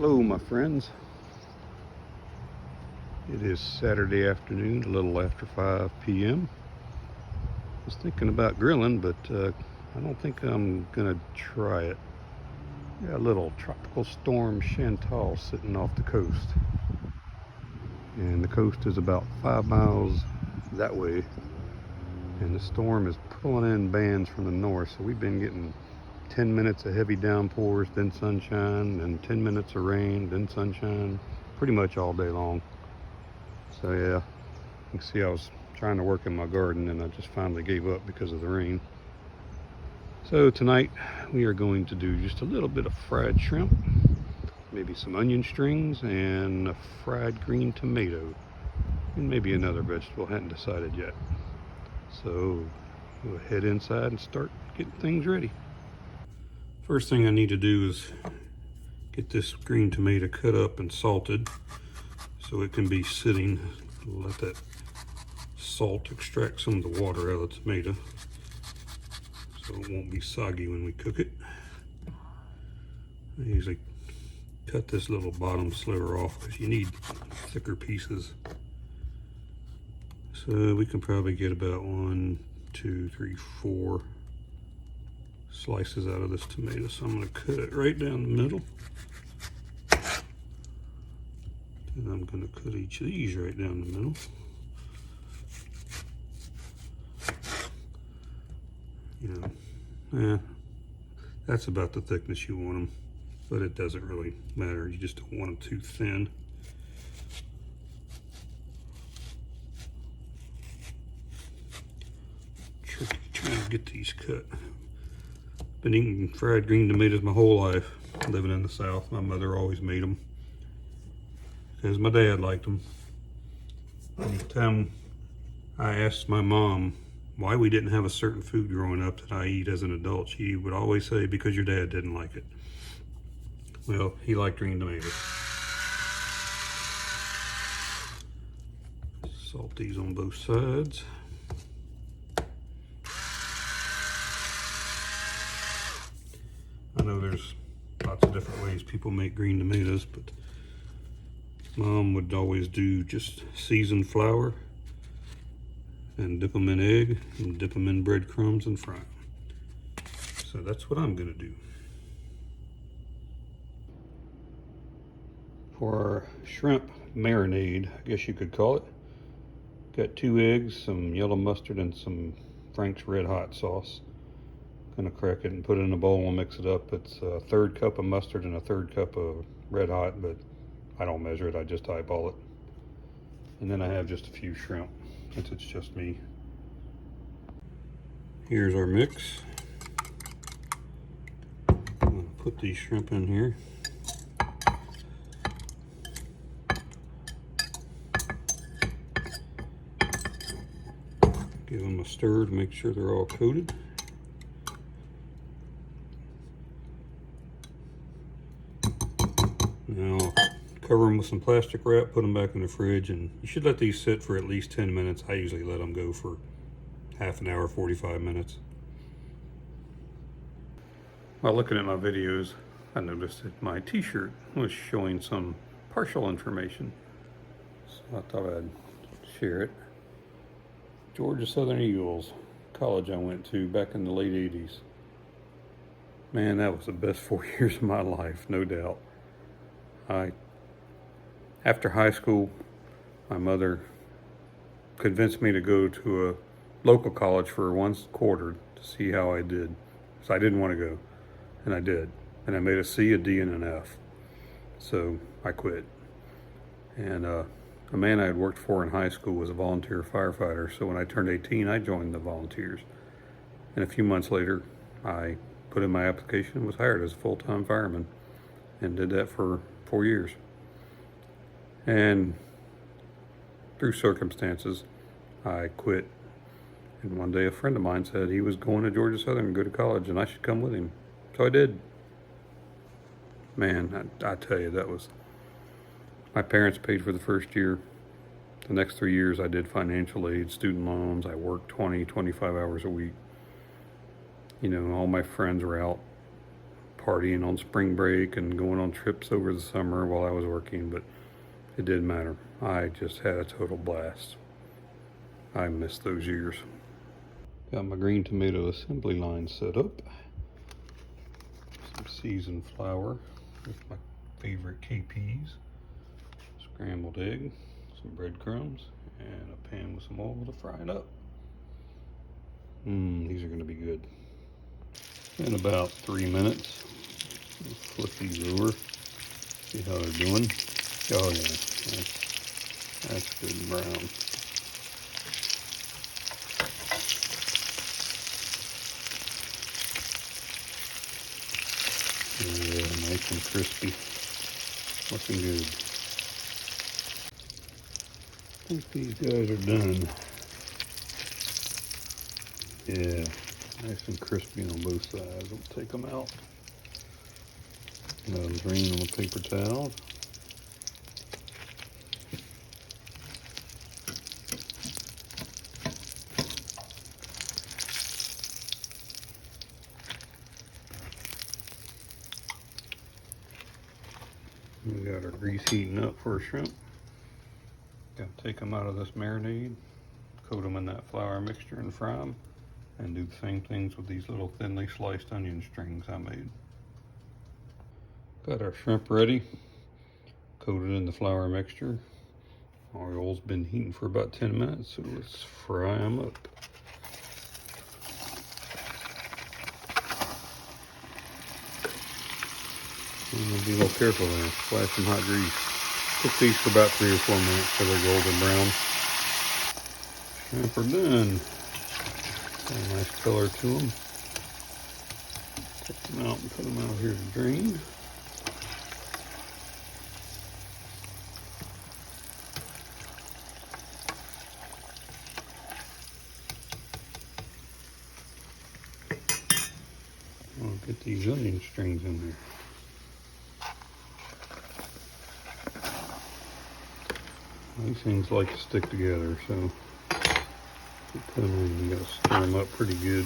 Hello my friends. It is Saturday afternoon, a little after 5 p.m. I was thinking about grilling, but I don't think I'm gonna try it. Got a little tropical storm Chantal sitting off the coast. And the coast is about 5 miles that way. And the storm is pulling in bands from the north, so we've been getting 10 minutes of heavy downpours, then sunshine, and 10 minutes of rain, then sunshine, pretty much all day long. So yeah, you can see I was trying to work in my garden and I just finally gave up because of the rain. So tonight we are going to do just a little bit of fried shrimp, maybe some onion strings, and a fried green tomato, and maybe another vegetable. Hadn't decided yet. So we'll head inside and start getting things ready. First thing I need to do is get this green tomato cut up and salted so it can be sitting. Let that salt extract some of the water out of the tomato so it won't be soggy when we cook it. I usually cut this little bottom sliver off because you need thicker pieces. So we can probably get about 1, 2, 3, 4 slices out of this tomato. So I'm going to cut it right down the middle. And I'm going to cut each of these right down the middle. You know, that's about the thickness you want them, but it doesn't really matter. You just don't want them too thin. Tricky trying to get these cut. Been eating fried green tomatoes my whole life. Living in the South, my mother always made them because my dad liked them. Anytime I asked my mom why we didn't have a certain food growing up that I eat as an adult, she would always say, because your dad didn't like it. Well, he liked green tomatoes. Salt these on both sides. I know there's lots of different ways people make green tomatoes, but Mom would always do just seasoned flour and dip them in egg and dip them in breadcrumbs and fry them. So that's what I'm gonna do. For our shrimp marinade, I guess you could call it, got 2 eggs, some yellow mustard, and some Frank's Red Hot sauce. Gonna crack it and put it in a bowl and mix it up. It's a 1/3 cup of mustard and a 1/3 cup of Red Hot, but I don't measure it, I just eyeball it. And then I have just a few shrimp, since it's just me. Here's our mix. I'm gonna put these shrimp in here. Give them a stir to make sure they're all coated. Now, cover them with some plastic wrap, put them back in the fridge, and you should let these sit for at least 10 minutes. I usually let them go for half an hour, 45 minutes. While looking at my videos, I noticed that my t-shirt was showing some partial information. So I thought I'd share it. Georgia Southern Eagles, college I went to back in the late 80s. Man, that was the best 4 years of my life, no doubt. After high school, my mother convinced me to go to a local college for 1 quarter to see how I did. So I didn't want to go, and I did. And I made a C, a D, and an F. So I quit. And a man I had worked for in high school was a volunteer firefighter. So when I turned 18, I joined the volunteers. And a few months later, I put in my application and was hired as a full-time fireman, and did that for 4 years. And through circumstances, I quit. And one day a friend of mine said he was going to Georgia Southern to go to college and I should come with him. So I did. Man, I tell you, that was, my parents paid for the first year. The next 3 years I did financial aid, student loans. I worked 20, 25 hours a week. You know, all my friends were out partying on spring break and going on trips over the summer while I was working, but it didn't matter. I just had a total blast. I miss those years. Got my green tomato assembly line set up. Some seasoned flour with my favorite KPs, scrambled egg, some breadcrumbs, and a pan with some oil to fry it up. These are going to be good. In about 3 minutes, flip these over, see how they're doing. Oh yeah, that's good and brown. Yeah, nice and crispy. Looking good. I think these guys are done. Yeah, nice and crispy on both sides. We'll take them out. Drain on the paper towel. We got our grease heating up for our shrimp. Gotta take them out of this marinade, coat them in that flour mixture and fry them, and do the same things with these little thinly sliced onion strings I made. Got our shrimp ready, coated in the flour mixture. Our oil's been heating for about 10 minutes, so let's fry them up. And be a little careful there, splash some hot grease. Cook these for about 3 or 4 minutes till they're golden brown. Shrimp are done. Got a nice color to them. Take them out and put them out here to drain. I'll get these onion strings in there. These things like to stick together, so you put them in, you gotta stir them up pretty good.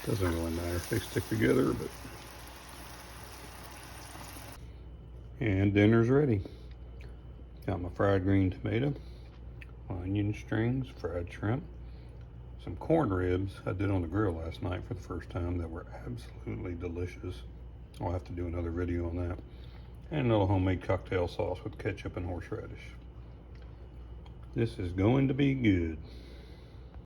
Doesn't really matter if they stick together, but. And dinner's ready. Got my fried green tomato, onion strings, fried shrimp, some corn ribs I did on the grill last night for the first time that were absolutely delicious. I'll have to do another video on that. And a little homemade cocktail sauce with ketchup and horseradish. This is going to be good.